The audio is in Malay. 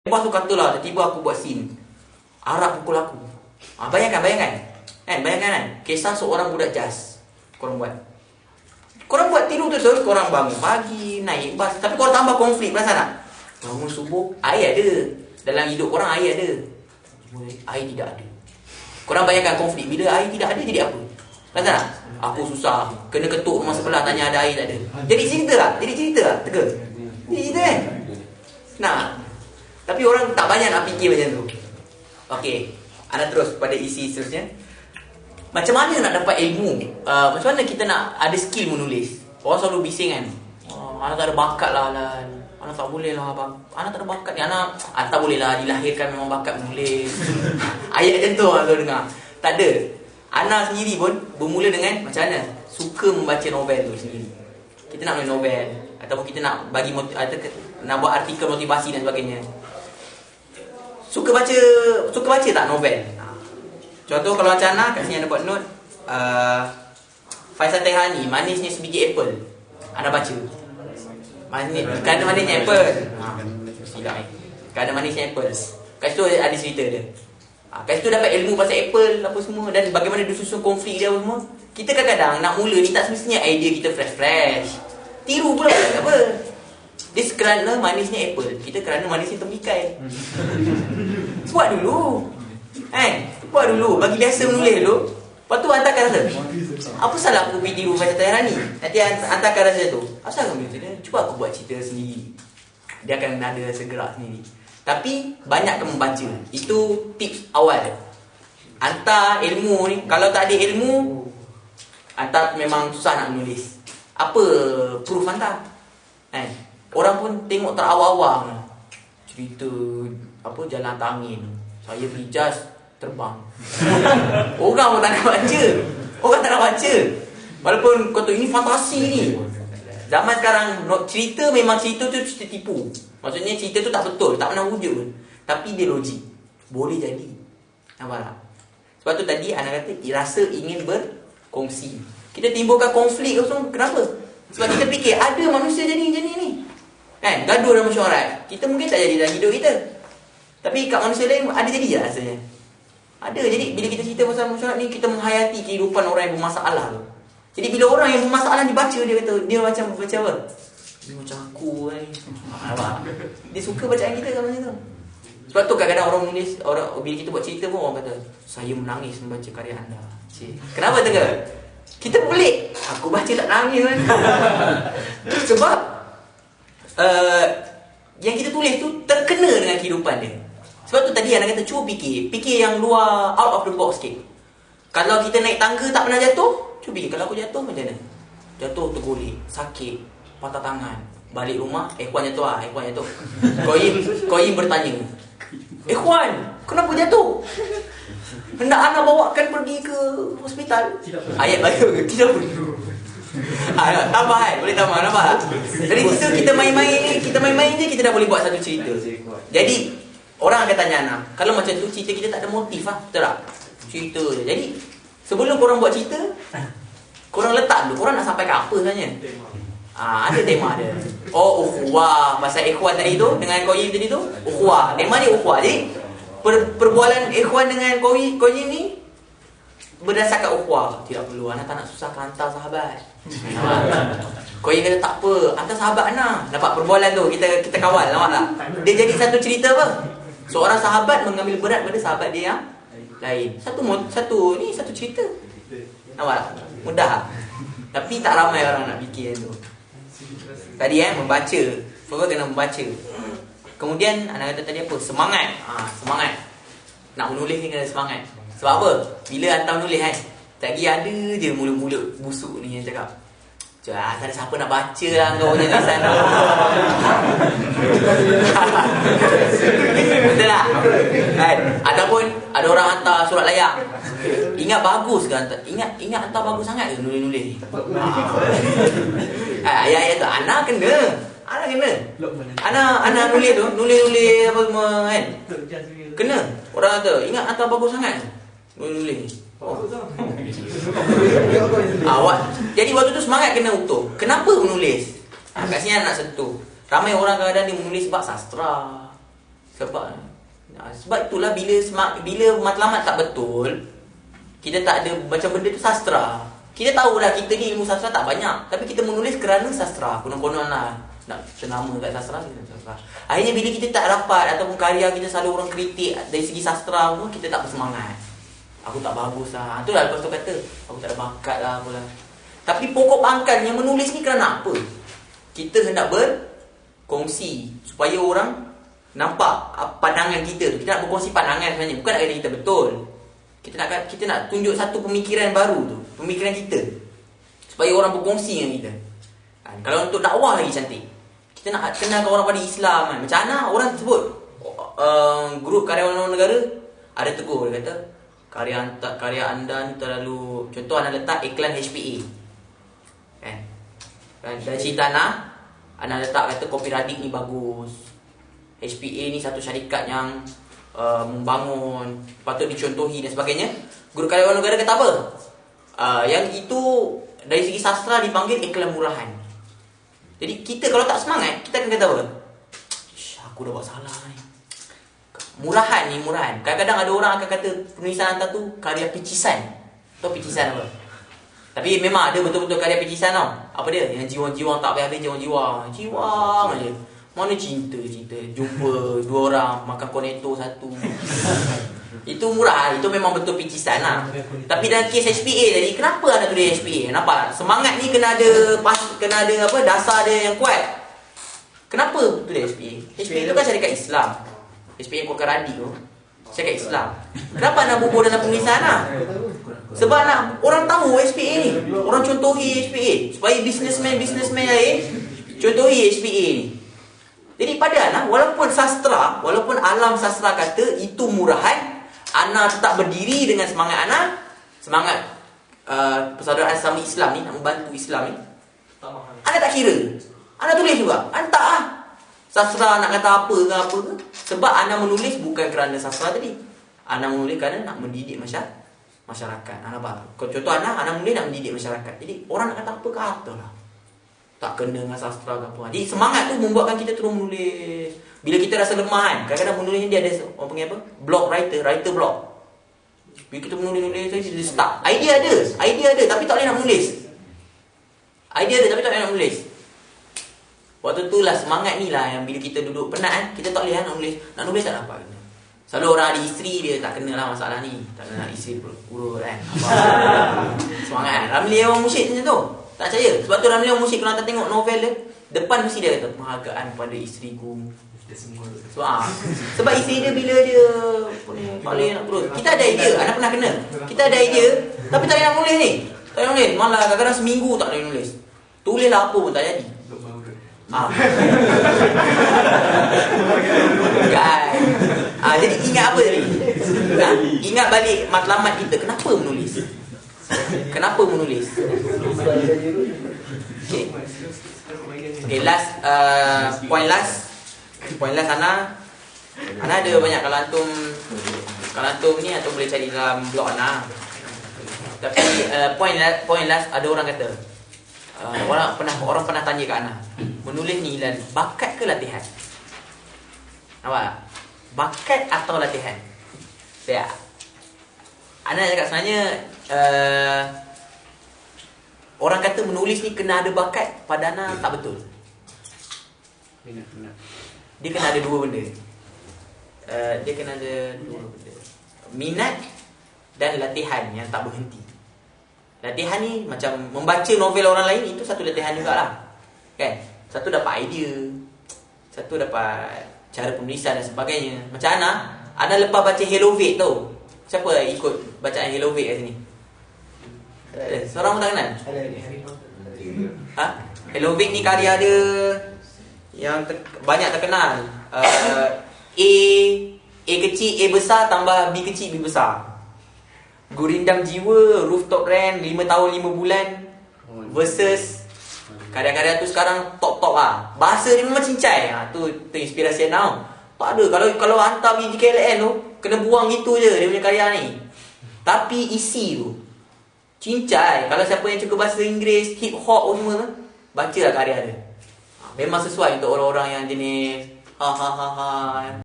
Lepas tu katalah tiba-tiba aku buat scene Arab pukul aku. Bayangkan kan kisah seorang budak jazz. Korang buat tidur terus, korang bangun pagi, naik bas. Tapi korang tambah konflik, perasan tak? Bangun subuh, air ada. Dalam hidup korang air ada, air tidak ada. Korang bayangkan konflik, bila air tidak ada jadi apa? Perasan tak? Aku susah, kena ketuk rumah sebelah tanya ada air tak ada. Jadi cerita tak? Tega? Jadi cerita kan? Nah, tapi orang tak banyak nak fikir macam tu. Okey, anda terus pada isi seterusnya. Macam mana nak dapat ilmu? Macam mana kita nak ada skill menulis? Orang selalu bising kan, anak tak ada bakat lah, anak tak boleh lah, anak tak ada bakat ni, anak tak boleh lah, dilahirkan memang bakat menulis. Ayat macam tu orang selalu dengar. Tak ada. Anak sendiri pun bermula dengan macam mana? Suka membaca novel tu sendiri. Kita nak menulis novel, ataupun kita nak bagi nak buat artikel motivasi dan sebagainya. Suka baca tak novel? Contoh kalau macam Ana, kat sini Ana buat note, Faizal Tehrani, Manisnya Sebiji Apple. Ana baca. Kadar manisnya apple. Tidak. Kadar manisnya apple. Kat situ ada cerita dia. Kat situ dapat ilmu pasal apple apa semua, dan bagaimana dia susun konflik dia apa semua. Kita kadang-kadang nak mula ni tak semestinya idea kita fresh. Tiru pula apa? Dia kerana manisnya apple, kita kerana manisnya tembikai. Buat dulu. Buat dulu, bagi biasa menulis dulu. Lepas tu hantarkan rasa. Apa salah aku pergi tiru Faizal Tehrani? Nanti hantarkan rasa tu. Asal kamu cerita? Cuba aku buat cerita sendiri. Dia akan ada segerak sendiri. Tapi banyakkan membaca. Itu tips awal. Hantar ilmu ni. Kalau tak ada ilmu, hantar memang susah nak menulis. Apa proof hantar? Orang pun tengok terawang-awang. Cerita apa jalan atas angin. Saya beli jas terbang. Orang pun tak nak baca. Walaupun kata ini fantasi ni. Zaman sekarang cerita memang cerita tu cerita tipu. Maksudnya cerita tu tak betul, tak pernah wujud pun. Tapi dia logik. Boleh jadi. Nampak tak? Sebab tu tadi anak kata rasa ingin berkongsi. Kita timbulkan konflik semua. Kenapa? Sebab kita fikir ada manusia jadi macam ni. Gaduh dalam mesyuarat. Kita mungkin tak jadi dalam hidup kita. Tapi kat manusia lain ada jadi je rasanya. Ada. Jadi bila kita cerita pasal mesyuarat ni, kita menghayati kehidupan orang yang bermasalah tu. Jadi bila orang yang bermasalah dibaca, dia kata dia macam apa? Dia macam aku ni. Dia suka bacaan kita kan macam tu. Sebab tu kadang-kadang orang menulis, bila kita buat cerita pun orang kata, saya menangis membaca karya anda. Kenapa tengah? Kita pelik. Aku baca tak nangis kan. Sebab yang kita tulis tu terkena dengan kehidupan dia. Sebab tu tadi anak kata cuba fikir yang luar, out of the box sikit. Kalau kita naik tangga tak pernah jatuh, cuba fikir kalau aku jatuh macam mana? Jatuh tergolek, sakit, patah tangan, balik rumah, Ikhwan jatuh. Koim bertanya, Ikhwan, kenapa jatuh? Hendak anak bawakan pergi ke hospital. Ayat baru tidak perlu. Tambah boleh tambah, nampak? Dari situ kita main-main je, kita dah boleh buat satu cerita. Jadi orang akan tanya Ana, kalau macam tu cerita kita tak ada motif betul tak? Cerita je. Jadi sebelum korang buat cerita, korang letak dulu, korang nak sampai ke apa sebenarnya? Ada tema dia. Ukhuwah. Pasal ikhwan tadi tu dengan Qayyim tadi tu, ukhuwah. Tema dia ukhuwah. Jadi perbualan ikhwan dengan Qayyim ni berdasarkan ukhuwah. Tidak perlu, anak tak nak susahkan hantar sahabat. Qayyim kata tak apa, hantar sahabat anak. Nampak perbualan tu, kita kawal, nampak tak? Dia jadi satu cerita apa? Seorang sahabat mengambil berat pada sahabat dia yang lain. Satu cerita. Nampak tak? Mudah. Tapi tak ramai orang nak fikir tu. Tadi membaca. Pokok kena membaca. Kemudian anak kata tadi apa? Semangat. Semangat. Nak menulis ni kena semangat. Sebab apa? Bila hantar menulis lagi ada je mulut-mulut busuk ni yang cakap, tak ada siapa nak baca lah kau punya tulisan tu. Betul tak? Ataupun ada orang hantar surat layang. Ingat bagus ke hantar? Ingat hantar bagus sangat ke nulis-nulis ni? Ayat-ayat tu Ana kena. Ana nulis tu, nulis apa semua kan. Kena. Orang kata, ingat hantar bagus sangat nulis. Jadi waktu tu semangat kena utuh. Kenapa menulis? Kat sini nak sentuh. Ramai orang kadang-kadang dia menulis sebab sastra. Sebab itulah bila matlamat tak betul, kita tak ada macam benda tu sastra. Kita tahulah kita ni ilmu sastra tak banyak, tapi kita menulis kerana sastra. Konon-konon lah nak senama kat sastra, sastra. Akhirnya bila kita tak dapat ataupun karya kita selalu orang kritik dari segi sastra pun, kita tak bersemangat. Aku tak bagus lah. Itulah lepas tu kata aku tak ada bakat lah apalah. Tapi pokok pangkalnya menulis ni kerana apa? Kita hendak berkongsi supaya orang nampak pandangan kita tu. Kita nak berkongsi pandangan sebenarnya, bukan nak kata kita betul. Kita nak tunjuk satu pemikiran baru tu, pemikiran kita, supaya orang berkongsi dengan kita. Kalau untuk dakwah lagi cantik, kita nak kenalkan orang pada Islam kan. Macam mana orang sebut grup karyawan luar negara ada tegur, dia kata karya anda ni terlalu, contoh anda letak iklan HPA kan, dan cerita anda letak kata kopi radik ni bagus, HPA ni satu syarikat yang membangun, patut dicontohi dan sebagainya. Guru karyawan negara kata apa? Yang itu dari segi sastra dipanggil iklan murahan. Jadi kita kalau tak semangat, kita akan kata apa? Aku dah buat salah ni. Murahan ni, murahan. Kadang-kadang ada orang akan kata penulisan hantar tu karya picisan. Tahu picisan apa? Tapi memang ada betul-betul karya picisan tau. Apa dia? Yang jiwang-jiwang tak habis-habis, jiwang-jiwang. Jiwang aja. Mana cinta jumpa dua orang makan cornetto satu. Itu murah, itu memang betul picisan lah. Tapi dalam kes HPA tadi, kenapa anda tulis HPA? Nampak? Semangat ni kena ada apa, dasar dia yang kuat. Kenapa tulis HPA? HPA tu kan syarikat Islam. HPA Kuakar Radik tu syarikat Islam. Kenapa anda bubuh dalam penulisan lah? Sebab nak orang tahu HPA ni, orang contohi HPA, supaya businessman lain contohi HPA ni. Jadi pada Ana, walaupun alam sastra kata itu murahan, Ana tetap berdiri dengan semangat Ana, semangat persaudaraan sesama Islam ni, nak membantu Islam ni. Ana tak kira, Ana tulis juga. Ana tak lah sastra nak kata apa ke. Sebab Ana menulis bukan kerana sastra tadi, Ana menulis kerana nak mendidik masyarakat. Ana faham. Contoh Ana menulis nak mendidik masyarakat. Jadi orang nak kata apa, kata lah, tak kena dengan sastra ke apa. Jadi semangat tu membuatkan kita terus menulis. Bila kita rasa lemah kan, kadang-kadang menulis ni dia ada orang panggil apa? Block writer block. Bila kita menulis dia stuck. Idea ada tapi tak boleh nak menulis. Waktu tu lah semangat ni lah yang bila kita duduk penat kan, kita tak boleh nak nulis. Nak nulis tak dapat. Selalu orang ada isteri dia tak kena lah masalah ni. Tak kena isteri urut kan. Semangat kan. Ramli orang musyrik macam tu. Tak percaya. Sebab tu Ramli orang musyrik kalau tak tengok novel dia, depan mesti dia kata penghargaan pada isteriku. Sebab isteri dia bila dia tak boleh nak terus. Kita ada idea, anak pernah kena. Kita ada idea tapi tak boleh nak nulis ni. Tak boleh nulis. Malah kadang-kadang seminggu tak boleh nulis. Tulislah apa pun tak jadi. Jadi ingat apa tadi? Ingat balik matlamat kita. Kenapa menulis? Okay, last point last Ana ada banyak. Kalau antum ni atau boleh cari dalam blog Ana. Tapi point last ada orang kata, orang pernah tanya kat Ana, menulis ni bakat ke latihan? Nampak? Bakat atau latihan? Ana cakap sebenarnya orang kata menulis ni kena ada bakat, pada Ana tak betul. Dia kena ada dua benda. Minat dan latihan yang tak berhenti. Latihan ni macam membaca novel orang lain, itu satu latihan jugalah. Kan? Satu dapat idea, satu dapat cara penulisan dan sebagainya. Macam Ana lepas baca Hello Vague tu. Siapa ikut bacaan Hello Vague kat sini? Seorang pun tak kenal? Hello Vague ni karya dia yang banyak terkenal. A kecil, A besar, tambah B kecil, B besar. Gurindam Jiwa, Rooftop Rent, 5 tahun 5 bulan versus karya-karya tu sekarang top-top lah. Bahasa dia memang cincai. Tu inspirasi now. Tak ada. Kalau hantar pergi KLN tu, kena buang gitu je dia punya karya ni. Tapi isi tu cincai. Kalau siapa yang suka bahasa Inggeris, hip hop semua tu, bacalah karya dia. Memang sesuai untuk orang-orang yang jenis